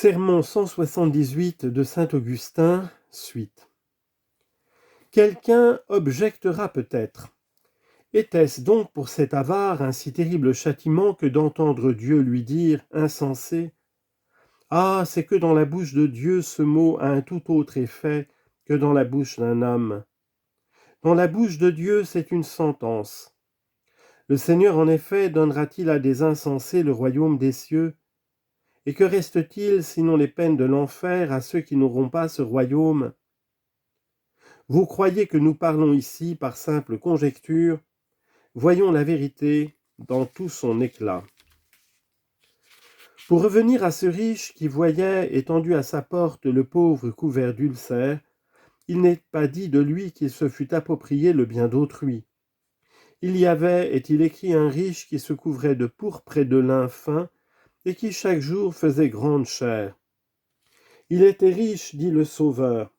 Sermon 178 de saint Augustin, suite. Quelqu'un objectera peut-être. Était-ce donc pour cet avare un si terrible châtiment que d'entendre Dieu lui dire, insensé ? Ah, c'est que dans la bouche de Dieu ce mot a un tout autre effet que dans la bouche d'un homme. Dans la bouche de Dieu, c'est une sentence. Le Seigneur, en effet, donnera-t-il à des insensés le royaume des cieux ? Et que reste-t-il sinon les peines de l'enfer à ceux qui n'auront pas ce royaume ? Vous croyez que nous parlons ici par simple conjecture ? Voyons la vérité dans tout son éclat. Pour revenir à ce riche qui voyait étendu à sa porte le pauvre couvert d'ulcères, il n'est pas dit de lui qu'il se fût approprié le bien d'autrui. Il y avait, est-il écrit, un riche qui se couvrait de pourpre et de lin fin, et qui chaque jour faisait grande chère. Il était riche, dit le Sauveur.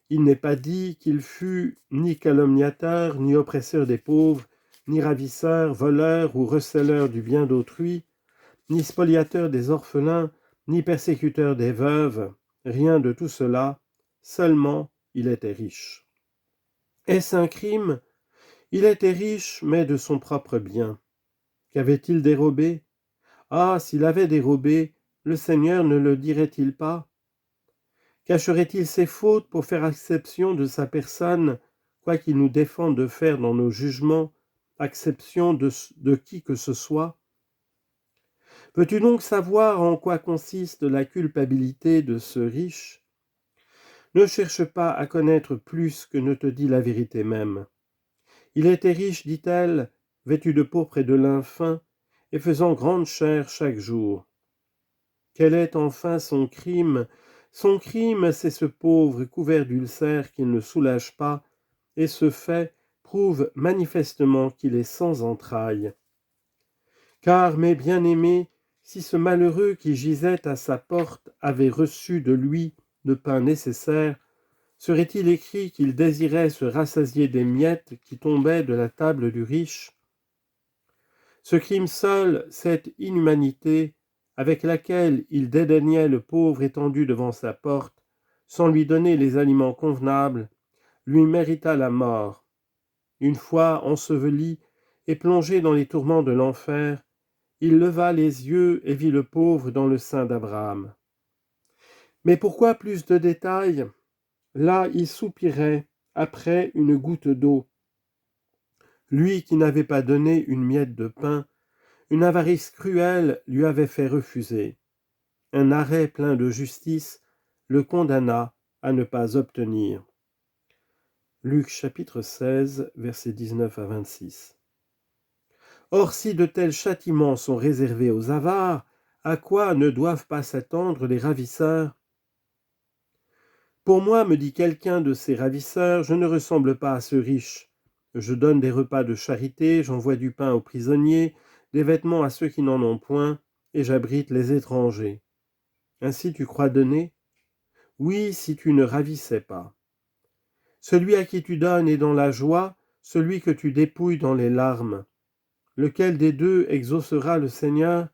Il n'est pas dit qu'il fût ni calomniateur, ni oppresseur des pauvres, ni ravisseur, voleur ou receleur du bien d'autrui, ni spoliateur des orphelins, ni persécuteur des veuves, rien de tout cela, seulement il était riche. Est-ce un crime ? Il était riche, mais de son propre bien. Qu'avait-il dérobé ? Ah, s'il avait dérobé, le Seigneur ne le dirait-il pas ? Cacherait-il ses fautes pour faire acception de sa personne, quoi qu'il nous défende de faire dans nos jugements, acception de qui que ce soit ? Veux-tu donc savoir en quoi consiste la culpabilité de ce riche ? Ne cherche pas à connaître plus que ne te dit la vérité même. Il était riche, dit-elle, vêtu de pourpre et de lin fin, et faisant grande chère chaque jour. Quel est enfin son crime ? Son crime, c'est ce pauvre couvert d'ulcères qu'il ne soulage pas, et ce fait prouve manifestement qu'il est sans entrailles. Car, mes bien-aimés, si ce malheureux qui gisait à sa porte avait reçu de lui le pain nécessaire, serait-il écrit qu'il désirait se rassasier des miettes qui tombaient de la table du riche ? Ce crime seul, cette inhumanité, avec laquelle il dédaignait le pauvre étendu devant sa porte, sans lui donner les aliments convenables, lui mérita la mort. Une fois enseveli et plongé dans les tourments de l'enfer, il leva les yeux et vit le pauvre dans le sein d'Abraham. Mais pourquoi plus de détails ? Là, il soupirait après une goutte d'eau. Lui qui n'avait pas donné une miette de pain, une avarice cruelle lui avait fait refuser. Un arrêt plein de justice le condamna à ne pas obtenir. Luc chapitre 16, versets 19 à 26. Or, si de tels châtiments sont réservés aux avares, à quoi ne doivent pas s'attendre les ravisseurs ? Pour moi, me dit quelqu'un de ces ravisseurs, je ne ressemble pas à ce riche. Je donne des repas de charité, j'envoie du pain aux prisonniers, des vêtements à ceux qui n'en ont point, et j'abrite les étrangers. Ainsi tu crois donner ? Oui, si tu ne ravissais pas. Celui à qui tu donnes est dans la joie, celui que tu dépouilles dans les larmes. Lequel des deux exaucera le Seigneur ?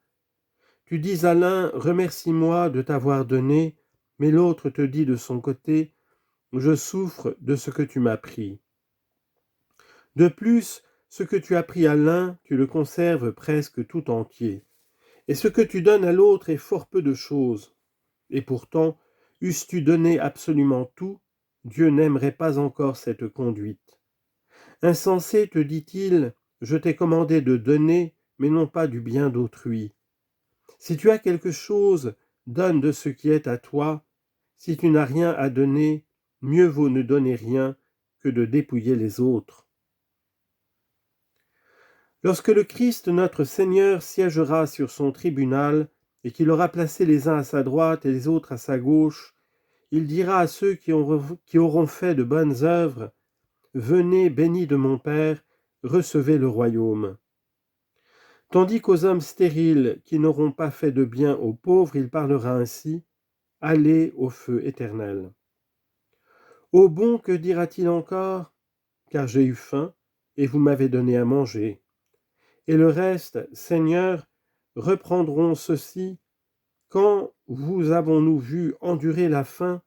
Tu dis à l'un, remercie-moi de t'avoir donné, mais l'autre te dit de son côté, je souffre de ce que tu m'as pris. De plus, ce que tu as pris à l'un, tu le conserves presque tout entier. Et ce que tu donnes à l'autre est fort peu de choses. Et pourtant, eusses-tu donné absolument tout, Dieu n'aimerait pas encore cette conduite. Insensé, te dit-il, je t'ai commandé de donner, mais non pas du bien d'autrui. Si tu as quelque chose, donne de ce qui est à toi. Si tu n'as rien à donner, mieux vaut ne donner rien que de dépouiller les autres. Lorsque le Christ notre Seigneur siégera sur son tribunal et qu'il aura placé les uns à sa droite et les autres à sa gauche, il dira à ceux qui auront fait de bonnes œuvres, « Venez, bénis de mon Père, recevez le royaume. » Tandis qu'aux hommes stériles qui n'auront pas fait de bien aux pauvres, il parlera ainsi, « Allez au feu éternel. » Au bon, que dira-t-il encore ? Car j'ai eu faim, et vous m'avez donné à manger. Et le reste, Seigneur, reprendront ceci quand vous avons-nous vu endurer la faim?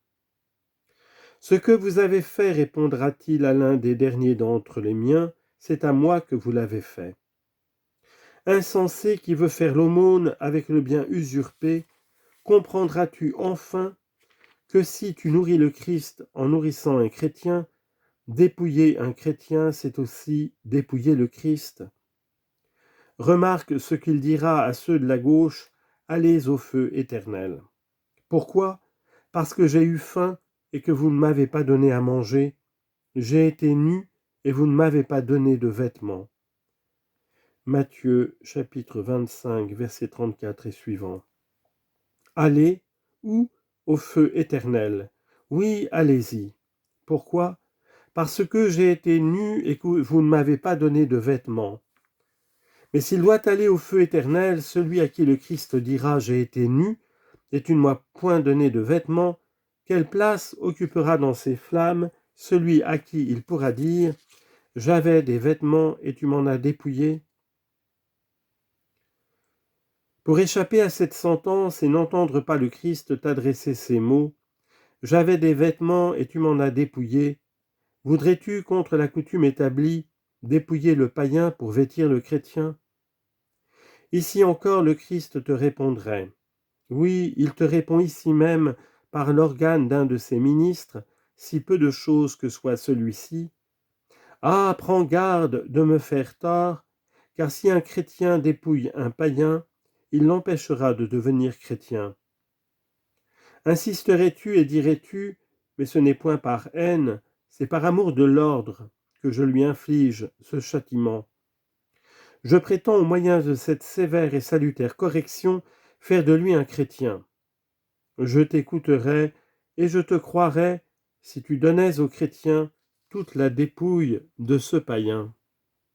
Ce que vous avez fait, répondra-t-il à l'un des derniers d'entre les miens, c'est à moi que vous l'avez fait. Insensé qui veut faire l'aumône avec le bien usurpé, comprendras-tu enfin que si tu nourris le Christ en nourrissant un chrétien, dépouiller un chrétien, c'est aussi dépouiller le Christ? Remarque ce qu'il dira à ceux de la gauche, allez au feu éternel. Pourquoi? Parce que j'ai eu faim et que vous ne m'avez pas donné à manger. J'ai été nu et vous ne m'avez pas donné de vêtements. Matthieu chapitre 25 verset 34 et suivant. Allez, où? Au feu éternel. Oui, allez-y. Pourquoi? Parce que j'ai été nu et que vous ne m'avez pas donné de vêtements. Mais s'il doit aller au feu éternel, celui à qui le Christ dira « j'ai été nu, et tu ne m'as point donné de vêtements », quelle place occupera dans ces flammes celui à qui il pourra dire « j'avais des vêtements et tu m'en as dépouillé » ? Pour échapper à cette sentence et n'entendre pas le Christ t'adresser ces mots « j'avais des vêtements et tu m'en as dépouillé », voudrais-tu, contre la coutume établie, dépouiller le païen pour vêtir le chrétien? Ici encore le Christ te répondrait. Oui, il te répond ici même par l'organe d'un de ses ministres, si peu de chose que soit celui-ci. Ah, prends garde de me faire tort, car si un chrétien dépouille un païen, il l'empêchera de devenir chrétien. Insisterais-tu et dirais-tu, mais ce n'est point par haine, c'est par amour de l'ordre que je lui inflige ce châtiment. Je prétends au moyen de cette sévère et salutaire correction faire de lui un chrétien. Je t'écouterai et je te croirai si tu donnais aux chrétiens toute la dépouille de ce païen.